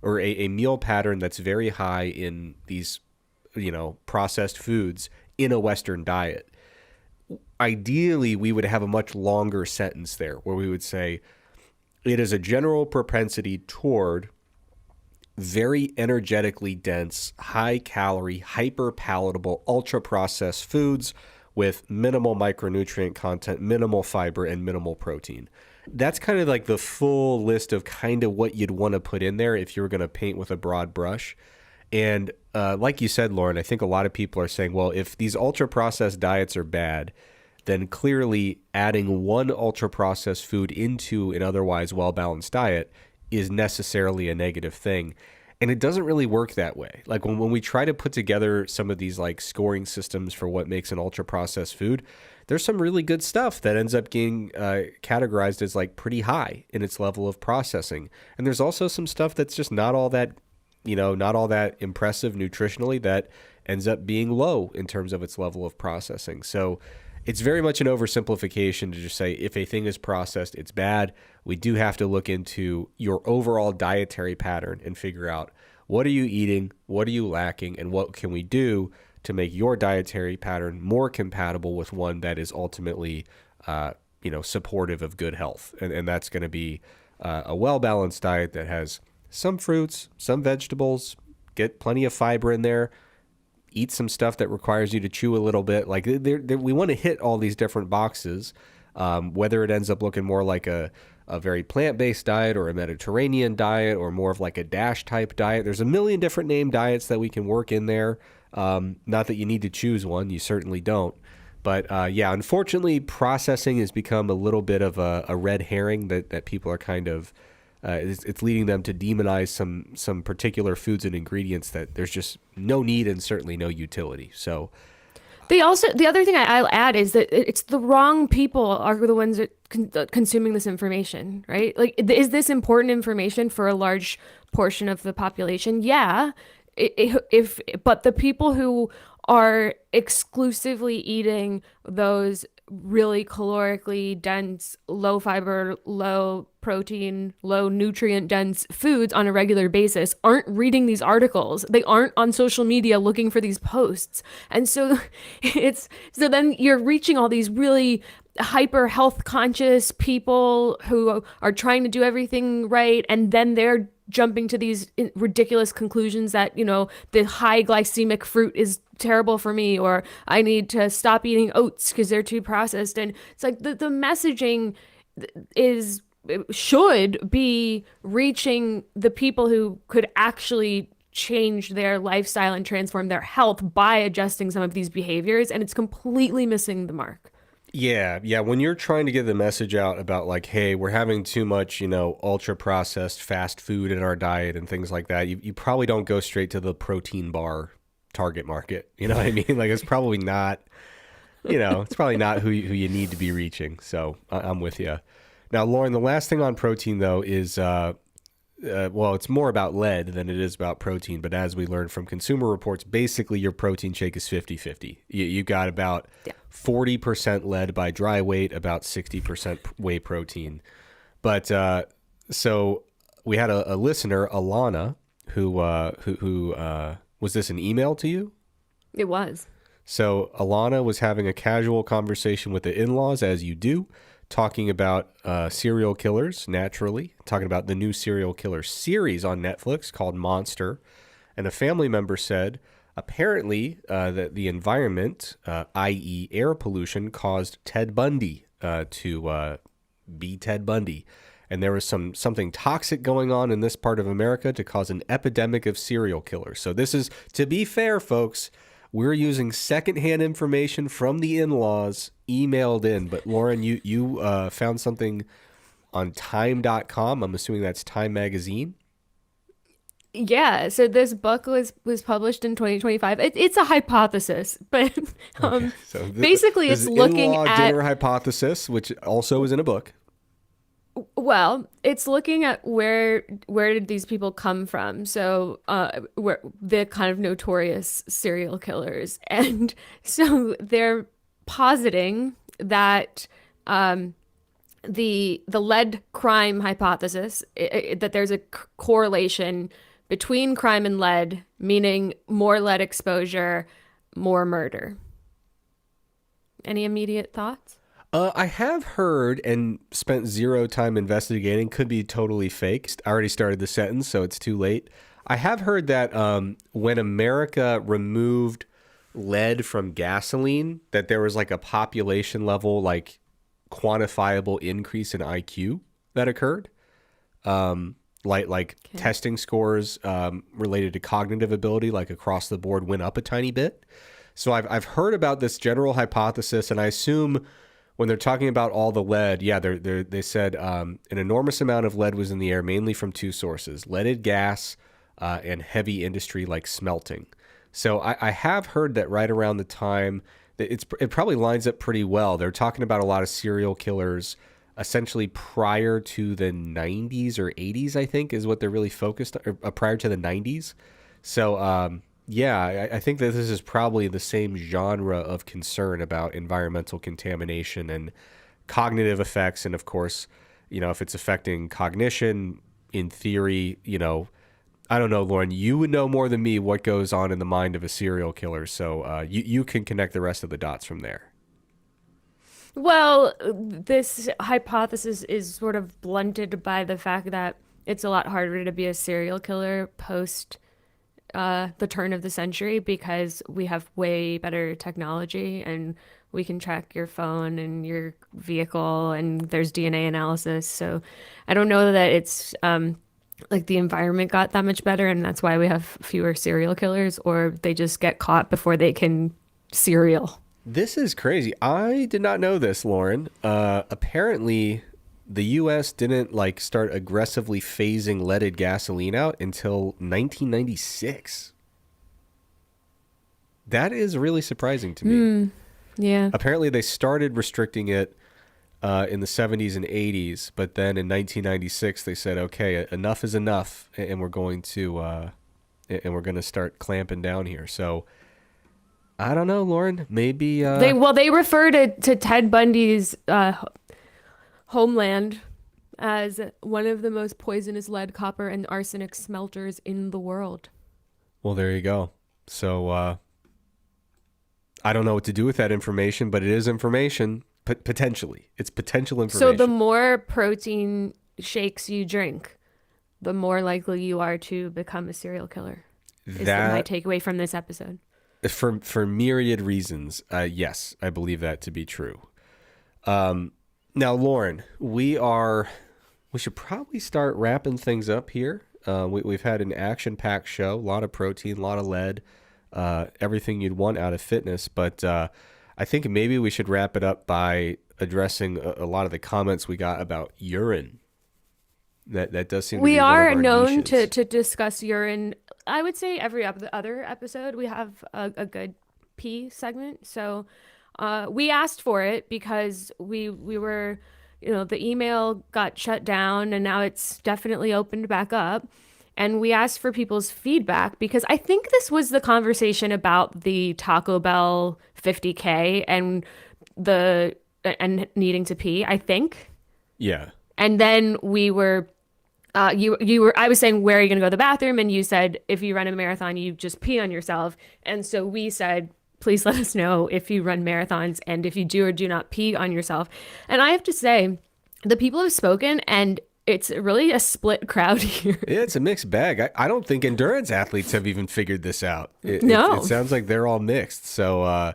or a meal pattern that's very high in these, processed foods in a Western diet. Ideally, we would have a much longer sentence there where we would say it is a general propensity toward very energetically dense, high calorie, hyper palatable, ultra processed foods with minimal micronutrient content, minimal fiber, and minimal protein. That's kind of like the full list of kind of what you'd want to put in there if you were going to paint with a broad brush. And like you said, Lauren, I think a lot of people are saying, well, if these ultra processed diets are bad, then clearly adding one ultra processed food into an otherwise well balanced diet is necessarily a negative thing. And it doesn't really work that way. Like when we try to put together some of these like scoring systems for what makes an ultra processed food, there's some really good stuff that ends up getting categorized as like pretty high in its level of processing. And there's also some stuff that's just not all that, not all that impressive nutritionally that ends up being low in terms of its level of processing. So it's very much an oversimplification to just say if a thing is processed, it's bad. We do have to look into your overall dietary pattern and figure out what are you eating, what are you lacking, and what can we do to make your dietary pattern more compatible with one that is ultimately, supportive of good health. And that's going to be a well-balanced diet that has some fruits, some vegetables, get plenty of fiber in there, eat some stuff that requires you to chew a little bit. Like we want to hit all these different boxes, whether it ends up looking more like a very plant-based diet or a Mediterranean diet or more of like a DASH type diet. There's a million different named diets that we can work in there. Not that you need to choose one. You certainly don't. But unfortunately, processing has become a little bit of a red herring that people are kind of it's leading them to demonize some particular foods and ingredients that there's just no need and certainly no utility. So The other thing I'll add is that it's the wrong people are the ones that consuming this information, right? Like, is this important information for a large portion of the population? Yeah. But the people who are exclusively eating those really calorically dense, low fiber, low protein, low nutrient dense foods on a regular basis aren't reading these articles. They aren't on social media looking for these posts. And so so then you're reaching all these really hyper health conscious people who are trying to do everything right, and then they're jumping to these ridiculous conclusions that, the high glycemic fruit is terrible for me, or I need to stop eating oats because they're too processed. And it's like the messaging should be reaching the people who could actually change their lifestyle and transform their health by adjusting some of these behaviors, and it's completely missing the mark. Yeah. When you're trying to get the message out about like, hey, we're having too much, ultra processed fast food in our diet and things like that, you probably don't go straight to the protein bar target market. You know what I mean? Like it's probably not, who you need to be reaching. So I'm with you. Now, Lauren, the last thing on protein though is well, it's more about lead than it is about protein. But as we learned from Consumer Reports, basically your protein shake is 50-50. You got about Yeah. 40% lead by dry weight, about 60% whey protein. But so we had a listener, Alana, who was this an email to you? It was. So Alana was having a casual conversation with the in-laws, as you do, talking about serial killers, naturally, talking about the new serial killer series on Netflix called Monster. And a family member said, apparently, that the environment, i.e. air pollution, caused Ted Bundy to be Ted Bundy. And there was something toxic going on in this part of America to cause an epidemic of serial killers. So this is, to be fair, folks, we're using secondhand information from the in-laws emailed in. But Lauren, you found something on time.com. I'm assuming that's Time Magazine. Yeah, so this book was published in 2025. It's a hypothesis, but So basically this it's is looking in-law at, dinner hypothesis, which also is in a book. well, it's looking at where did these people come from? So, where the kind of notorious serial killers, and so they're positing that the lead crime hypothesis, that there's a correlation between crime and lead, meaning more lead exposure, more murder. Any immediate thoughts? I have heard and spent zero time investigating. Could be totally fake. I already started the sentence, so it's too late. I have heard that when America removed lead from gasoline, that there was like a population level, like quantifiable increase in IQ that occurred. Like Okay. testing scores related to cognitive ability, like across the board, went up a tiny bit. So I've heard about this general hypothesis, and I assume when they're talking about all the lead, yeah, they said an enormous amount of lead was in the air, mainly from two sources: leaded gas and heavy industry like smelting. So I have heard that right around the time that it probably lines up pretty well. They're talking about a lot of serial killers essentially prior to the 90s or 80s, I think, is what they're really focused on, or prior to the 90s. So yeah, I think that this is probably the same genre of concern about environmental contamination and cognitive effects. And of course, if it's affecting cognition, in theory, I don't know, Lauren, you would know more than me what goes on in the mind of a serial killer. So you can connect the rest of the dots from there. Well, this hypothesis is sort of blunted by the fact that it's a lot harder to be a serial killer post the turn of the century because we have way better technology and we can track your phone and your vehicle and there's DNA analysis. So I don't know that it's like the environment got that much better and that's why we have fewer serial killers, or they just get caught before they can serial. This is crazy. I did not know this, Lauren. Apparently, the U.S. didn't start aggressively phasing leaded gasoline out until 1996. That is really surprising to me. Yeah. Apparently, they started restricting it in the 70s and 80s, but then in 1996 they said, "Okay, enough is enough, and we're going to start clamping down here." So. I don't know, Lauren. Maybe They refer to Ted Bundy's homeland as one of the most poisonous lead, copper, and arsenic smelters in the world. well, there you go. So I don't know what to do with that information, but it is information. Potentially, it's potential So information. the more protein shakes you drink, the more likely you are to become a serial killer. Is my That takeaway from this episode. for myriad reasons, yes, I believe that to be true. Now, Lauren, we should probably start wrapping things up here. We've had an action-packed show, a lot of protein, a lot of lead, everything you'd want out of fitness. But I think maybe we should wrap it up by addressing a lot of the comments we got about urine. That does seem to We be one of are our known niches. to discuss urine. I would say every other episode we have a good pee segment. So we asked for it because we were the email got shut down and now it's definitely opened back up. And we asked for people's feedback because I think this was the conversation about the Taco Bell 50K and needing to pee, I think. Yeah. And then we were I was saying, where are you going to go to the bathroom? And you said, if you run a marathon, you just pee on yourself. And so we said, please let us know if you run marathons and if you do or do not pee on yourself. And I have to say, the people have spoken and it's really a split crowd here. Yeah, it's a mixed bag. I don't think endurance athletes have even figured this out. No. It sounds like they're all mixed. So,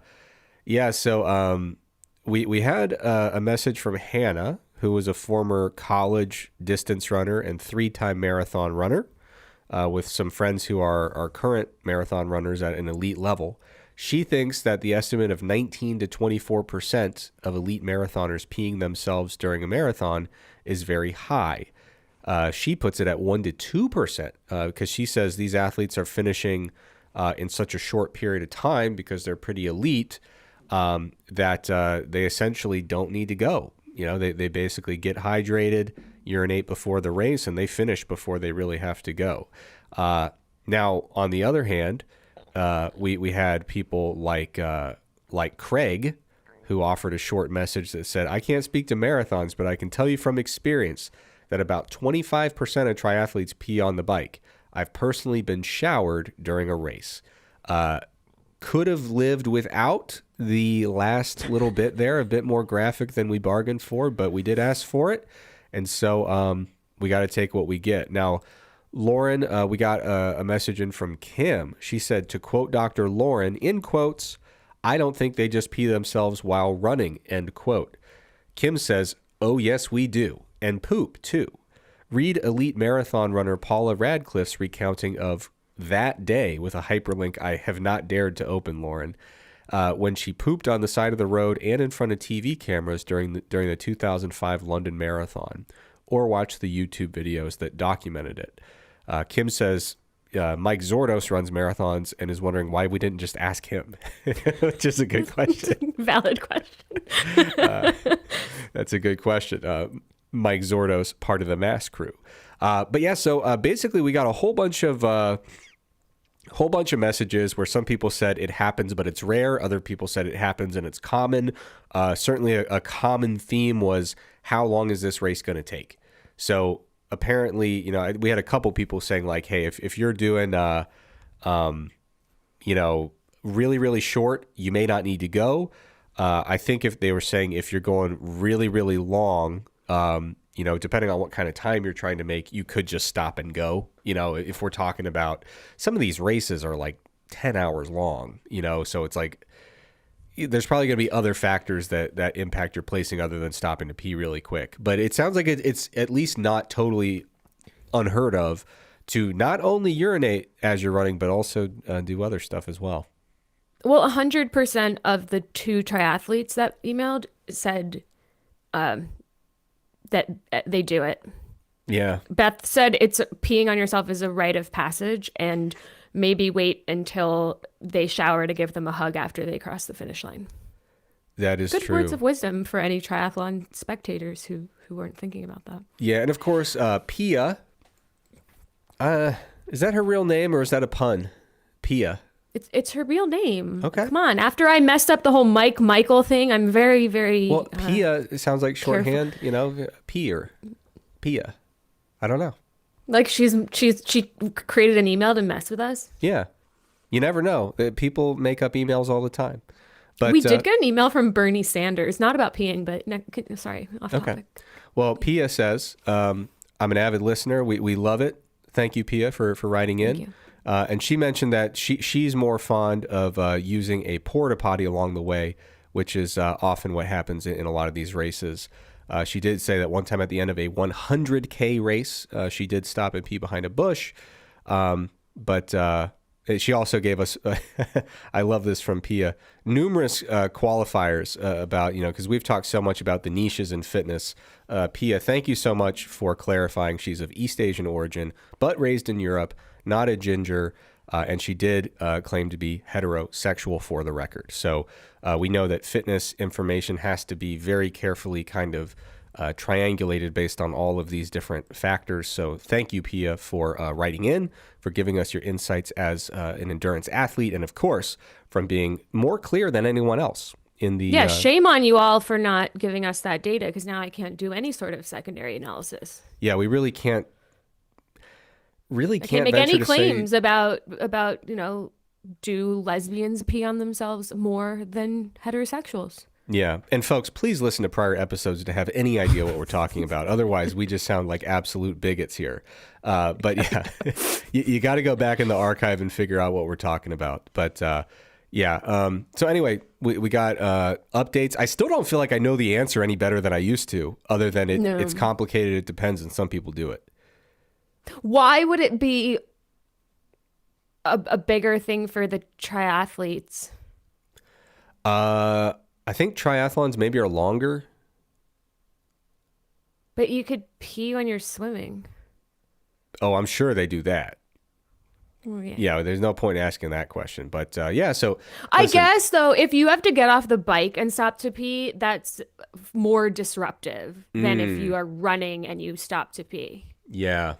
we had a message from Hannah, who was a former college distance runner and 3-time marathon runner, with some friends who are current marathon runners at an elite level. She thinks that the estimate of 19 to 24% of elite marathoners peeing themselves during a marathon is very high. She puts it at 1 to 2% because she says these athletes are finishing in such a short period of time because they're pretty elite that they essentially don't need to go. They basically get hydrated, urinate before the race, and they finish before they really have to go. Now, on the other hand, we had people like Craig, who offered a short message that said, I can't speak to marathons, but I can tell you from experience that about 25% of triathletes pee on the bike. I've personally been showered during a race. Could have lived without the last little bit there, a bit more graphic than we bargained for, but we did ask for it. And so we got to take what we get. Now, Lauren, we got a message in from Kim. She said, to quote Dr. Lauren, in quotes, I don't think they just pee themselves while running, end quote. Kim says, oh, yes, we do. And poop, too. Read elite marathon runner Paula Radcliffe's recounting of that day with a hyperlink I have not dared to open, Lauren, when she pooped on the side of the road and in front of TV cameras during the 2005 London Marathon, or watch the YouTube videos that documented it. Kim says Mike Zordos runs marathons and is wondering why we didn't just ask him, which is a good question. Valid question. That's a good question. Mike Zordos, part of the Mass crew. But yeah, so basically we got a whole bunch of messages where some people said it happens, but it's rare. Other people said it happens and it's common. Certainly a common theme was, how long is this race going to take? So apparently, we had a couple people saying like, hey, if you're doing, really, really short, you may not need to go. I think if they were saying if you're going really, really long, depending on what kind of time you're trying to make, you could just stop and go. If we're talking about some of these races are like 10 hours long, so it's like there's probably going to be other factors that impact your placing other than stopping to pee really quick. But it sounds like it's at least not totally unheard of to not only urinate as you're running, but also do other stuff as well. Well, 100% of the 2 triathletes that emailed said that they do it. Yeah. Beth said it's peeing on yourself is a rite of passage, and maybe wait until they shower to give them a hug after they cross the finish line. That is Good true. words of wisdom for any triathlon spectators who weren't thinking about that. Yeah, and of course, Pia. Is that her real name or is that a pun? Pia. It's her real name. Okay. Come on. After I messed up the whole Michael thing, I'm very, very... Well, Pia, it sounds like shorthand, Pia. I don't know. Like she created an email to mess with us? Yeah. You never know. People make up emails all the time. But we did get an email from Bernie Sanders, not about peeing, but sorry, off topic. Well, Pia says, I'm an avid listener. We love it. Thank you, Pia, for writing in. Thank you. And she mentioned that she's more fond of using a porta potty along the way, which is often what happens in a lot of these races. She did say that one time at the end of a 100K race, she did stop and pee behind a bush. But she also gave us, I love this from Pia, numerous qualifiers about, because we've talked so much about the niches in fitness. Pia, thank you so much for clarifying. She's of East Asian origin, but raised in Europe, not a ginger. And she did claim to be heterosexual for the record. So we know that fitness information has to be very carefully kind of triangulated based on all of these different factors. So thank you, Pia, for writing in, for giving us your insights as an endurance athlete, and of course, from being more clear than anyone else in the Yeah, shame on you all for not giving us that data because now I can't do any sort of secondary analysis. yeah, we really can't I can't make venture any to say. claims about, do lesbians pee on themselves more than heterosexuals? Yeah. And folks, please listen to prior episodes to have any idea what we're talking about. Otherwise, we just sound like absolute bigots here. But yeah, you got to go back in the archive and figure out what we're talking about. But yeah. So anyway, we got updates. I still don't feel like I know the answer any better than I used to, other than No. it's complicated. It depends, and some people do it. Why would it be a bigger thing for the triathletes? I think triathlons maybe are longer. But you could pee when you're swimming. Oh, I'm sure they do that. Oh, yeah. Yeah, there's no point in asking that question. But yeah, so I listen, guess, though, if you have to get off the bike and stop to pee, that's more disruptive than if you are running and you stop to pee. Yeah.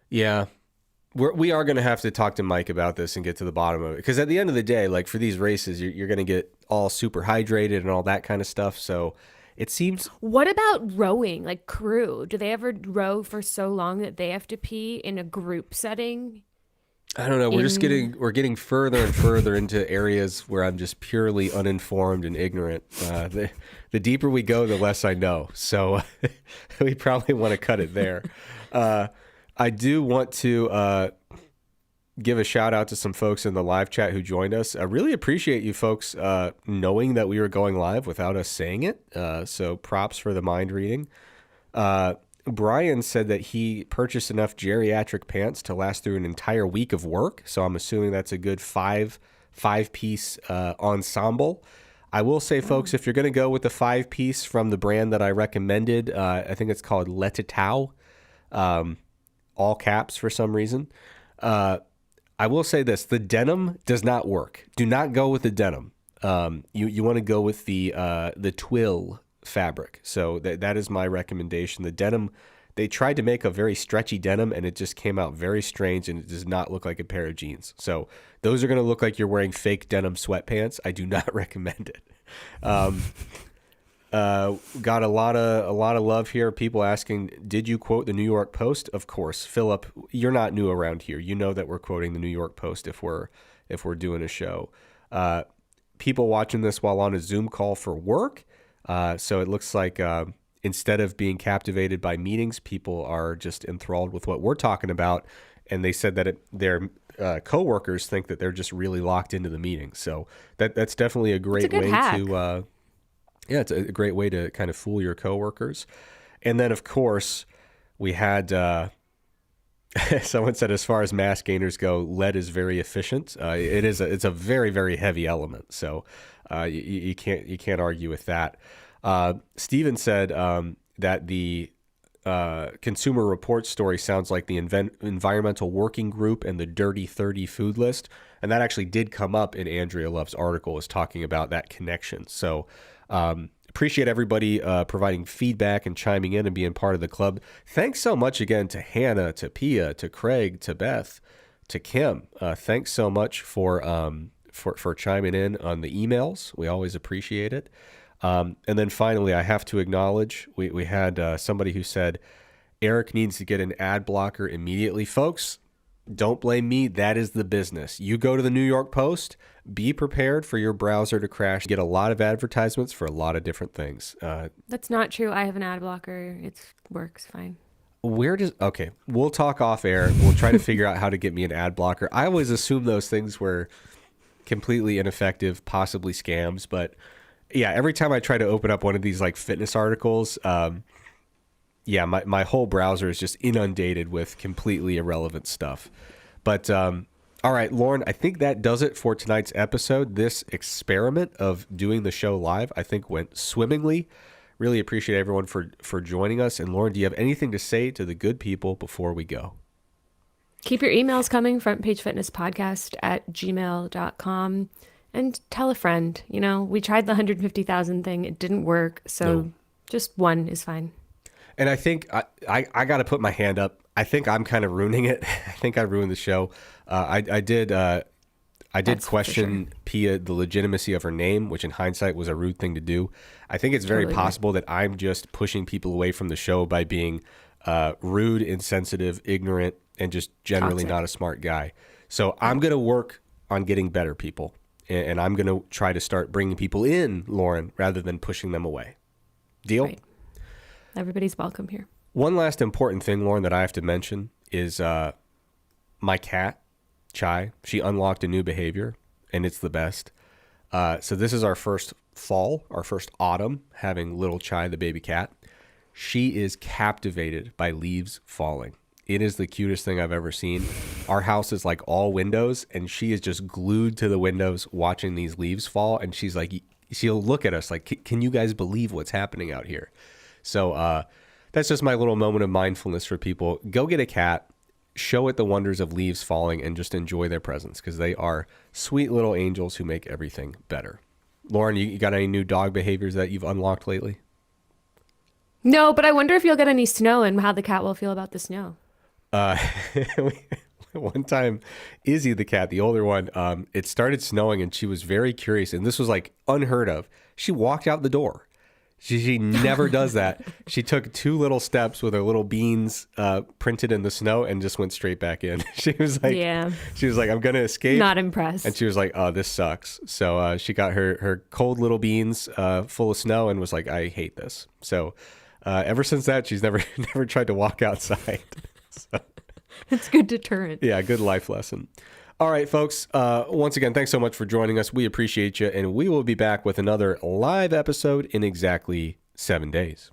Yeah. We are going to have to talk to Mike about this and get to the bottom of it. Because at the end of the day, like for these races, you're going to get all super hydrated and all that kind of stuff. So it seems... What about rowing, like crew? Do they ever row for so long that they have to pee in a group setting? I don't know. We're getting further and further into areas where I'm just purely uninformed and ignorant. The deeper we go, the less I know. So we probably want to cut it there. I do want to give a shout out to some folks in the live chat who joined us. I really appreciate you folks knowing that we were going live without us saying it. So props for the mind reading. Brian said that he purchased enough geriatric pants to last through an entire week of work. So I'm assuming that's a good five-piece ensemble. I will say, folks, if you're going to go with the 5-piece from the brand that I recommended, I think it's called Letitao. All caps for some reason. I will say this: the denim does not work. Do not go with the denim. You want to go with the twill fabric. So that is my recommendation. The denim, they tried to make a very stretchy denim, and it just came out very strange, and it does not look like a pair of jeans. So those are going to look like you're wearing fake denim sweatpants. I do not recommend it. Got a lot of love here. People asking, did you quote the New York Post? Of course. Philip, you're not new around here. You know that we're quoting the New York Post if we're doing a show. People watching this while on a Zoom call for work. So it looks like instead of being captivated by meetings, people are just enthralled with what we're talking about. And they said that their coworkers think that they're just really locked into the meeting. So that's definitely a great way hack. to... yeah, it's a great way to kind of fool your coworkers. And then, of course, we had someone said, as far as mass gainers go, lead is very efficient. It's a very, very heavy element. So you can't argue with that. Steven said that the Consumer Reports story sounds like the Environmental Working Group and the Dirty 30 food list. And that actually did come up in Andrea Love's article, is talking about that connection. So appreciate everybody providing feedback and chiming in and being part of the club. Thanks so much again to Hannah, to Pia, to Craig, to Beth, to Kim. Thanks so much for chiming in on the emails. We always appreciate it. And then finally, I have to acknowledge we had somebody who said Eric needs to get an ad blocker immediately. Folks, don't blame me. That is the business. You go to the New York Post, be prepared for your browser to crash. Get a lot of advertisements for a lot of different things. That's not true. I have an ad blocker. It works fine. Okay, we'll talk off air. We'll try to figure out how to get me an ad blocker. I always assume those things were completely ineffective, possibly scams. But yeah, every time I try to open up one of these like fitness articles, yeah, my whole browser is just inundated with completely irrelevant stuff. But all right, Lauren, I think that does it for tonight's episode. This experiment of doing the show live, I think, went swimmingly. Really appreciate everyone for joining us. And Lauren, do you have anything to say to the good people before we go? Keep your emails coming, frontpagefitnesspodcast@gmail.com. And tell a friend. We tried the 150,000 thing. It didn't work. So Just one is fine. And I think I got to put my hand up. I think I'm kind of ruining it. I think I ruined the show. I did That's for question sure. Pia the legitimacy of her name, which in hindsight was a rude thing to do. I think it's very Totally agree. possible that I'm just pushing people away from the show by being rude, insensitive, ignorant, and just generally Toxic. not a smart guy. So Yeah. I'm going to work on getting better people. And I'm going to try to start bringing people in, Lauren, rather than pushing them away. Deal? Right. Everybody's welcome here. One last important thing, Lauren, that I have to mention is my cat, Chai. She unlocked a new behavior, and it's the best. So this is our first fall, our first autumn, having little Chai, the baby cat. She is captivated by leaves falling. It is the cutest thing I've ever seen. Our house is like all windows, and she is just glued to the windows watching these leaves fall. And she's like, she'll look at us like, can you guys believe what's happening out here? So that's just my little moment of mindfulness for people. Go get a cat, show it the wonders of leaves falling, and just enjoy their presence because they are sweet little angels who make everything better. Lauren, you got any new dog behaviors that you've unlocked lately? No, but I wonder if you'll get any snow and how the cat will feel about the snow. Uh, one time, Izzy, the cat, the older one, it started snowing and she was very curious. And this was like unheard of. She walked out the door. She never does that. She took two little steps with her little beans printed in the snow and just went straight back in. Yeah. She was like, I'm going to escape. Not impressed. And she was like, oh, this sucks. So she got her cold little beans full of snow and was like, I hate this. So ever since that, she's never tried to walk outside. So, It's good deterrent. yeah, good life lesson. All right, folks. Once again, thanks so much for joining us. We appreciate you, and we will be back with another live episode in exactly 7 days.